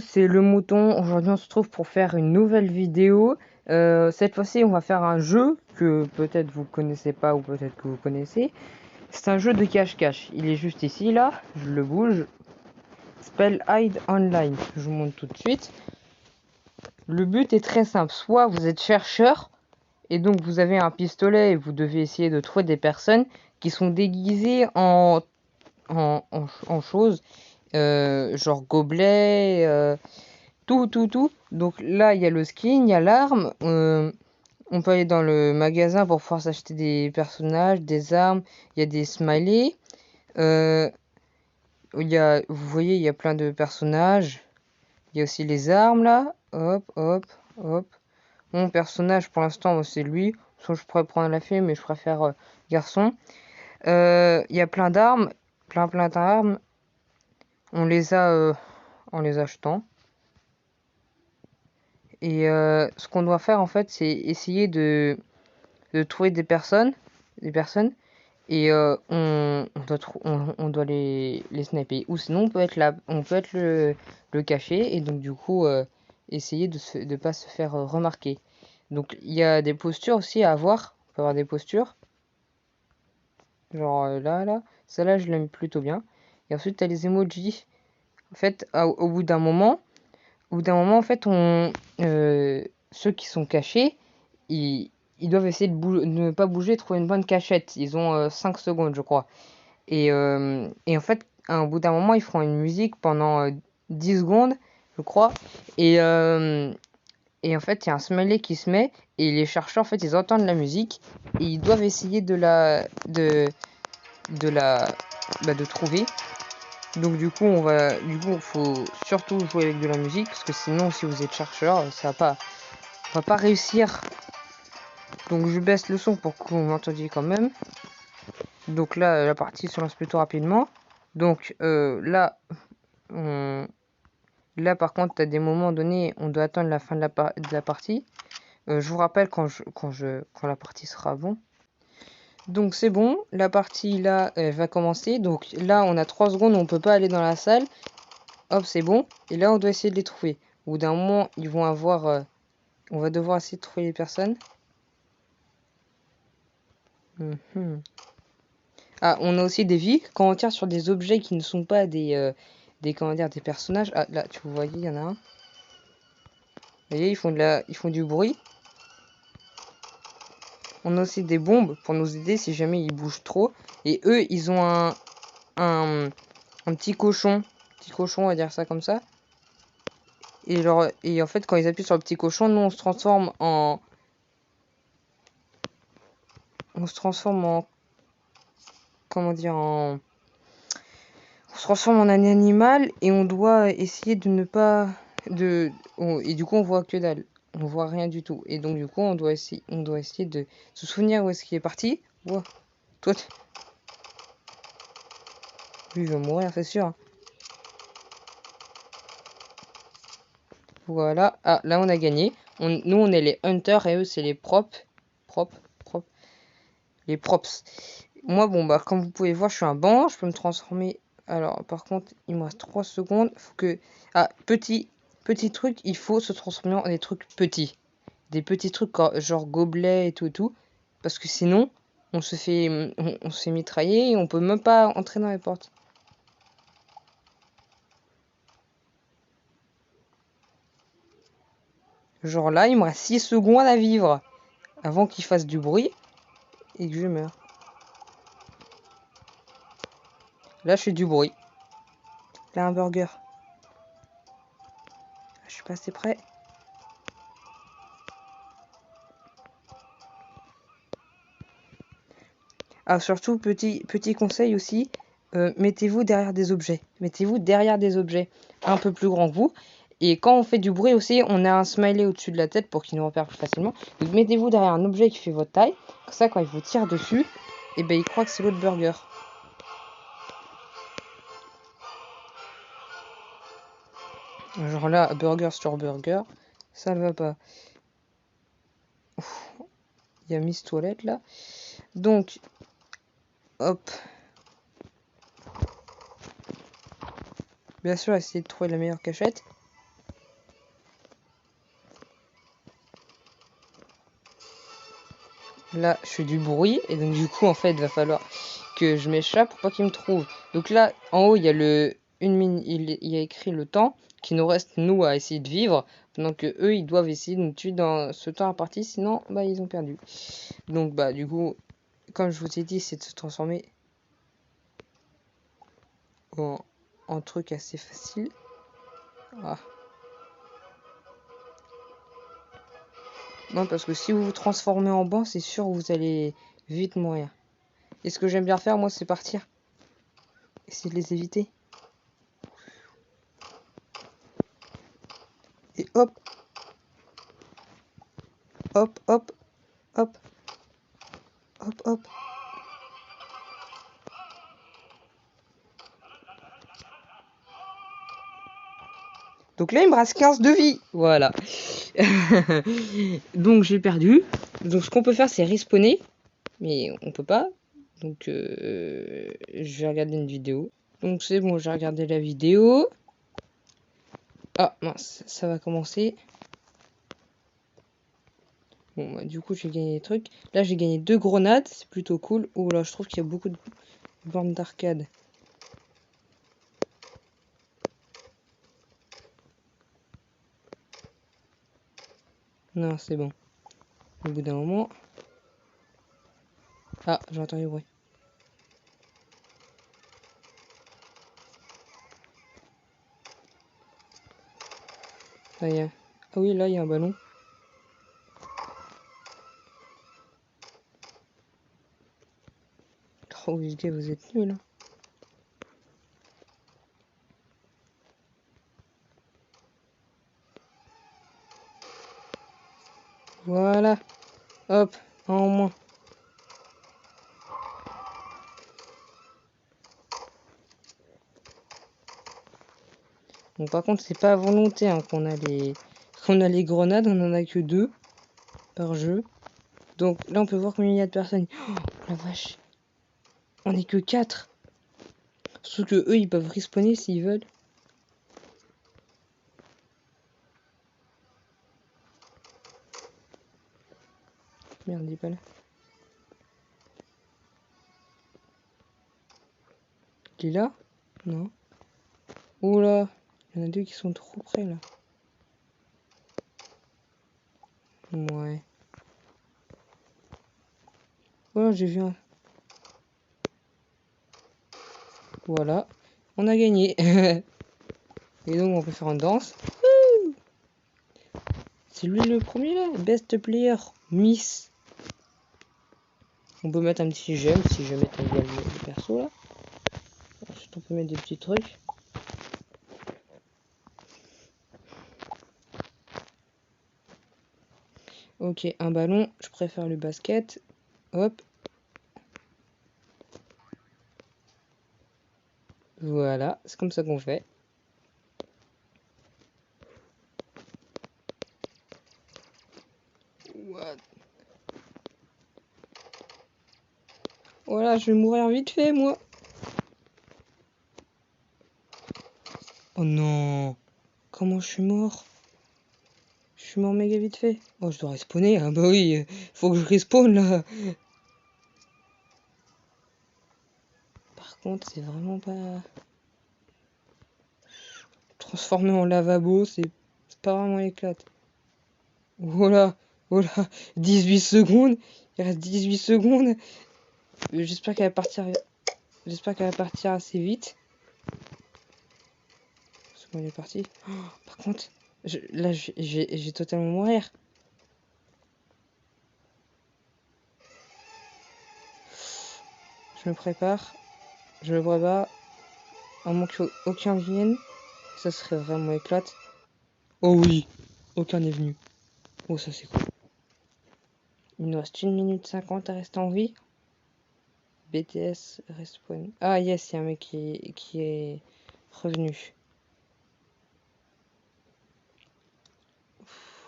C'est le mouton. Aujourd'hui, on se trouve pour faire une nouvelle vidéo. Cette fois-ci, on va faire un jeu que peut-être vous connaissez pas ou peut-être que vous connaissez. C'est un jeu de cache-cache. Il est juste ici, là. Je le bouge. Spell Hide Online. Je vous montre tout de suite. Le but est très simple. Soit vous êtes chercheur et donc vous avez un pistolet et vous devez essayer de trouver des personnes qui sont déguisées en choses, genre gobelet. Tout. Donc là, il y a le skin, il y a l'arme. On peut aller dans le magasin pour pouvoir s'acheter des personnages, des armes. Il y a des smileys. Euh, vous voyez, il y a plein de personnages. Il y a aussi les armes là. Hop. Mon personnage pour l'instant, c'est lui. Soit je pourrais prendre la fille, mais je préfère garçon. Il y a plein d'armes. Plein d'armes. On les a en les achetant. Et ce qu'on doit faire en fait, c'est essayer de trouver des personnes, et on doit les sniper. Ou sinon, on peut être là, on peut être le cacher, et donc du coup, essayer de pas se faire remarquer. Donc il y a des postures aussi à avoir. On peut avoir des postures, genre là. Celle-là, je l'aime plutôt bien. Et ensuite, tu as les emojis. En fait, au bout d'un moment, en fait, ceux qui sont cachés, ils, ils doivent essayer de ne pas bouger, trouver une bonne cachette. Ils ont 5 secondes, je crois. Et en fait, au bout d'un moment, ils feront une musique pendant 10 secondes, je crois. Et, euh, et en fait, il y a un smiley qui se met. Et les chercheurs, en fait, ils entendent la musique. Et ils doivent essayer de trouver. Donc du coup, il faut surtout jouer avec de la musique. Parce que sinon, si vous êtes chercheur, on va pas réussir. Donc je baisse le son pour que vous m'entendiez quand même. Donc là, la partie se lance plutôt rapidement. Donc on... là par contre, à des moments donnés, on doit attendre la fin de la partie. Je vous rappelle quand la partie sera bon. Donc c'est bon, la partie là va commencer. Donc là, on a 3 secondes, on peut pas aller dans la salle. Hop, c'est bon. Et là, on doit essayer de les trouver. Au bout d'un moment, ils vont avoir... on va devoir essayer de trouver les personnes. Ah, on a aussi des vies. Quand on tire sur des objets qui ne sont pas comment dire, des personnages. Ah, là, tu vois, il y en a un. Vous voyez, ils font du bruit. On a aussi des bombes pour nous aider si jamais ils bougent trop. Et eux, ils ont un petit cochon. Petit cochon, on va dire ça comme ça. Et en fait, quand ils appuient sur le petit cochon, nous, on se transforme en... Comment dire, on se transforme en un animal et on doit essayer de ne pas et du coup on voit que dalle, on voit rien du tout, et donc du coup on doit essayer de se souvenir où est-ce qu'il est parti. Wow. Toi lui il va mourir, c'est sûr. Voilà. Ah, là on a gagné. Nous on est les hunters et eux c'est les prop les props. Moi, bon, bah, comme vous pouvez voir, je suis un banc, je peux me transformer. Alors, par contre, il me reste 3 secondes. Faut que... Ah, petit truc, il faut se transformer en des trucs petits. Des petits trucs genre gobelets et tout. Parce que sinon, on se fait mitrailler et on peut même pas entrer dans les portes. Genre là, il me reste 6 secondes à vivre avant qu'il fasse du bruit et que je meure. Là, je fais du bruit. Là, un burger. Je suis pas assez près. Ah, surtout, petit conseil aussi, mettez-vous derrière des objets. Mettez-vous derrière des objets un peu plus grands que vous. Et quand on fait du bruit aussi, on a un smiley au-dessus de la tête pour qu'il nous repère plus facilement. Donc mettez-vous derrière un objet qui fait votre taille. Comme ça, quand il vous tire dessus, et ben il croit que c'est l'autre burger. Genre là, burger sur burger, ça ne va pas. Il y a Miss Toilette là. Donc, hop. Bien sûr, essayez de trouver la meilleure cachette. Là, je fais du bruit. Et donc, du coup, en fait, il va falloir que je m'échappe pour pas qu'il me trouve. Donc là, en haut, il y a il y a écrit le temps qui nous reste, nous, à essayer de vivre. Pendant que eux, ils doivent essayer de nous tuer dans ce temps imparti. Sinon, bah, ils ont perdu. Donc, bah, du coup, comme je vous ai dit, c'est de se transformer en truc assez facile. Ah. Non, parce que si vous vous transformez en banc, c'est sûr que vous allez vite mourir. Et ce que j'aime bien faire, moi, c'est partir. Essayer de les éviter. Et hop, hop, hop, hop, hop, hop. Donc là, il me reste 15 de vie. Voilà. Donc j'ai perdu. Donc ce qu'on peut faire, c'est respawner. Mais on peut pas. Donc je vais regarder une vidéo. Donc c'est bon, j'ai regardé la vidéo. Ah mince, ça va commencer. Bon, bah, du coup, j'ai gagné des trucs. Là, j'ai gagné 2 grenades. C'est plutôt cool. Oh là, je trouve qu'il y a beaucoup de bornes d'arcade. Non, c'est bon. Au bout d'un moment... Ah, j'ai entendu le bruit. Là, y a... Ah oui, là, il y a un ballon. Oh, les gars, vous êtes nuls, hein. Voilà. Hop, un en moins. Bon, par contre, c'est pas à volonté hein, qu'on a les grenades. On en a que 2 par jeu. Donc là, on peut voir combien il y a de personnes. Oh, la vache. On est que 4. Sauf que eux, ils peuvent respawner s'ils veulent. Merde, il est pas là. Il est là? Non. Oh là, il y en a 2 qui sont trop près là. Ouais. Voilà, j'ai vu un. Voilà. On a gagné. Et donc, on peut faire une danse. C'est lui le premier là. Best player. Miss. On peut mettre un petit j'aime si jamais t'aimes bien le perso là. Ensuite, on peut mettre des petits trucs. Ok, un ballon. Je préfère le basket. Hop. Voilà, c'est comme ça qu'on fait. What? Voilà, je vais mourir vite fait, moi. Oh non. Comment je suis mort? Je suis mort méga vite fait. Oh, je dois respawner. Ah bah oui, faut que je respawn là. Par contre, c'est vraiment pas... Transformé en lavabo, c'est pas vraiment éclate. Voilà, voilà. 18 secondes. Il reste 18 secondes. J'espère qu'elle va partir... J'espère qu'elle va partir assez vite. Parce qu'on est parti. Oh, par contre, là, j'ai totalement mourir. Je me prépare. Je me prépare. À moins qu'aucun vienne. Ça serait vraiment éclate. Oh oui, aucun n'est venu. Oh, ça c'est cool. Il nous reste 1 minute 50 à rester en vie. BTS respawn. Ah yes, il y a un mec qui est revenu.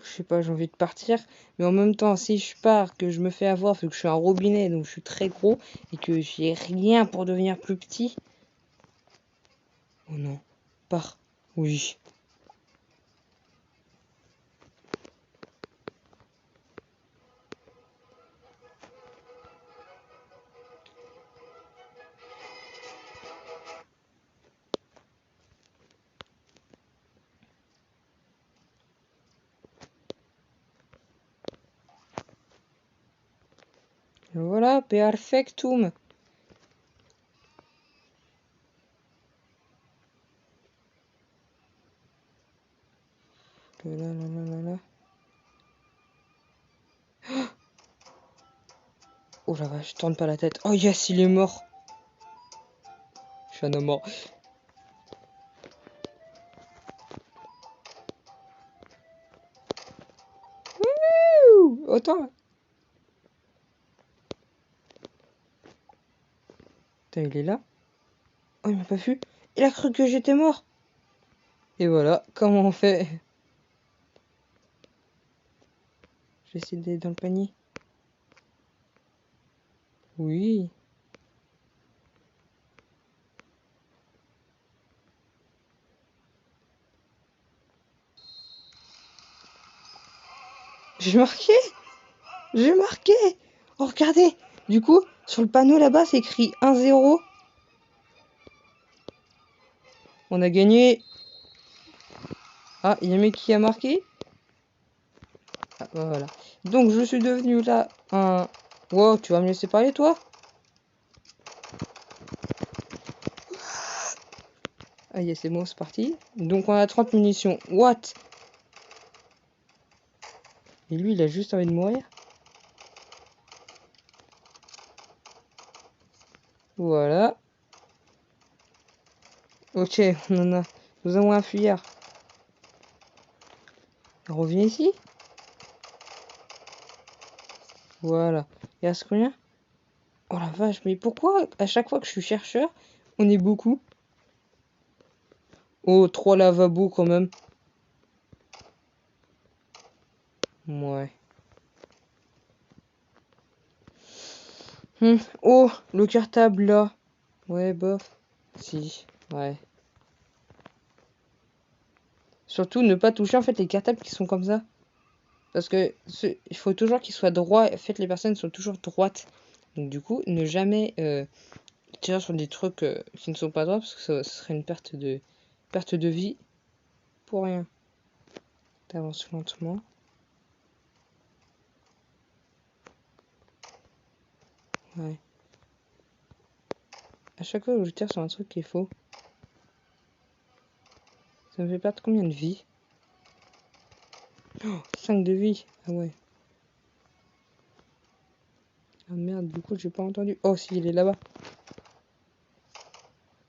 Je sais pas, j'ai envie de partir. Mais en même temps, si je pars, que je me fais avoir, vu que je suis un robinet, donc je suis très gros, et que j'ai rien pour devenir plus petit. Oh non, pars. Oui. Voilà, perfectum. Là, là, là, là, là. Oh la vache, tourne pas la tête. Oh yes, il est mort. Je suis un homme mort. Wouh, autant. Putain, il est là. Oh, il m'a pas vu. Il a cru que j'étais mort. Et voilà, comment on fait? J'essaie d'aller dans le panier. Oui. J'ai marqué. J'ai marqué. Oh, regardez. Du coup, sur le panneau là-bas, c'est écrit 1-0. On a gagné. Ah, il y a un mec qui a marqué. Ah, bah voilà. Donc, je suis devenu là un... Wow, tu vas me laisser parler, toi? Ah, yes, c'est bon, c'est parti. Donc, on a 30 munitions. What? Et lui, il a juste envie de mourir. Voilà. Ok, on en a... Nous avons un fuyard. Reviens ici. Voilà. Il reste combien? Oh la vache, mais pourquoi à chaque fois que je suis chercheur, on est beaucoup? Oh, 3 lavabos quand même. Ouais. Oh, le cartable là. Ouais, bof. Si, ouais. Surtout ne pas toucher en fait les cartables qui sont comme ça. Parce que il faut toujours qu'ils soient droits. En fait, les personnes sont toujours droites. Donc du coup, ne jamais tirer sur des trucs qui ne sont pas droits parce que ça serait une perte de vie pour rien. T'avances lentement. Ouais. À chaque fois que je tire sur un truc qui est faux, ça me fait perdre combien de vie? Oh, 5 de vie. Ah ouais. Ah merde, du coup, j'ai pas entendu. Oh, si, il est là-bas.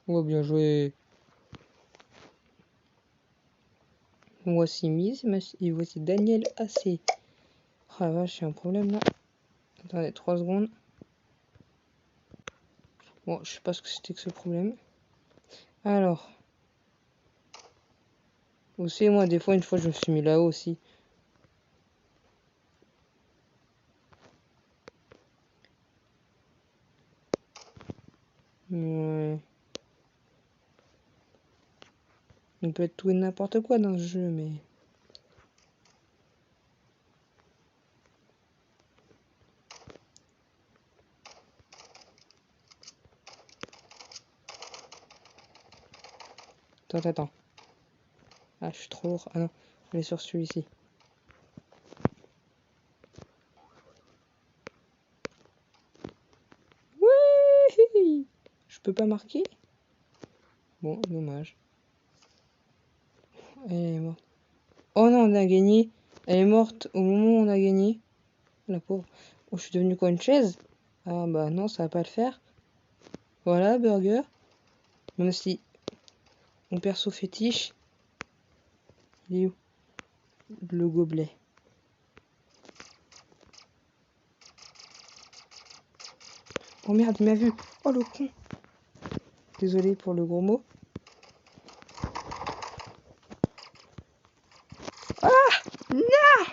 Oh, bien joué. Voici Miss et voici Daniel AC. Oh la vache, j'ai un problème là. Attendez, 3 secondes. Bon, je sais pas ce que c'était que ce problème. Alors. Aussi, moi, des fois, une fois, je me suis mis là-haut aussi. Ouais. Il peut être tout et n'importe quoi dans ce jeu, mais... Attends. Ah, je suis trop lourd. Ah non, je vais sur celui-ci. Oui. Je peux pas marquer? Bon, dommage. Elle est morte. Oh non, on a gagné. Elle est morte au moment où on a gagné. La pauvre. Oh, je suis devenue quoi, une chaise? Ah bah non, ça va pas le faire. Voilà, burger. Même si mon perso fétiche, il est où? Le gobelet. Oh merde, il m'a vu. Oh le con. Désolé pour le gros mot. Ah non.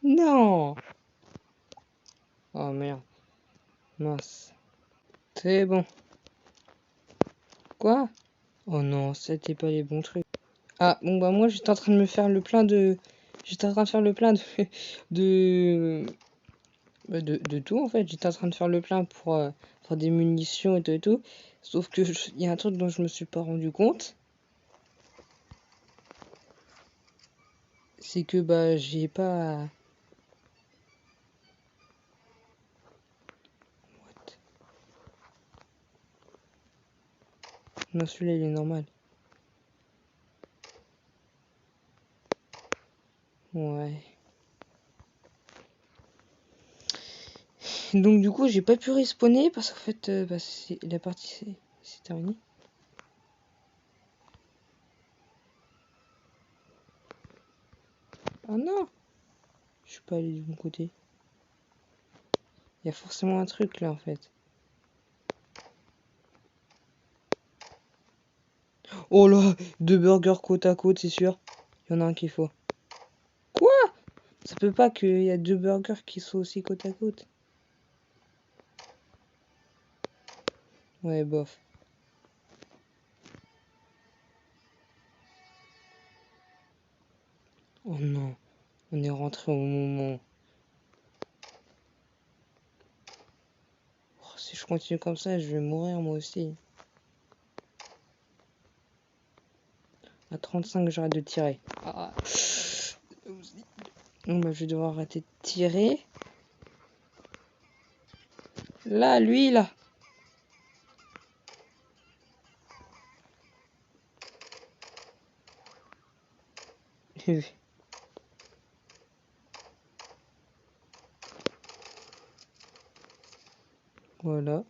Non. Oh merde. Mince. C'est bon. Quoi? Oh non, c'était pas les bons trucs. Ah bon bah moi j'étais en train de me faire le plein de... J'étais en train de faire le plein de... de... de tout en fait. J'étais en train de faire le plein pour des munitions et tout. Sauf que il y a un truc dont je me suis pas rendu compte. C'est que bah j'ai pas... Non, celui-là, il est normal. Ouais. Donc du coup, j'ai pas pu respawner parce qu'en fait, la partie c'est terminé. Ah non! Je suis pas allé du bon côté. Il y a forcément un truc là en fait. Oh là! 2 burgers côte à côte, c'est sûr. Il y en a un qu'il faut. Quoi? Ça peut pas qu'il y a 2 burgers qui soient aussi côte à côte. Ouais, bof. Oh non, on est rentré au moment. Oh, si je continue comme ça, je vais mourir moi aussi. À 35, j'arrête de tirer. Ah. Bon, bah, je vais devoir arrêter de tirer. Là, lui, là. Voilà.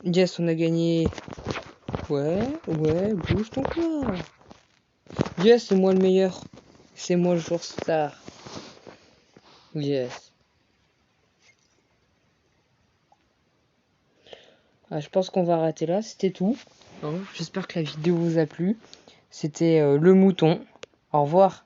Yes, on a gagné. Ouais, bouge ton corps. Yes, c'est moi le meilleur. C'est moi le jour star. Yes. Ah, je pense qu'on va arrêter là. C'était tout. J'espère que la vidéo vous a plu. C'était le mouton. Au revoir.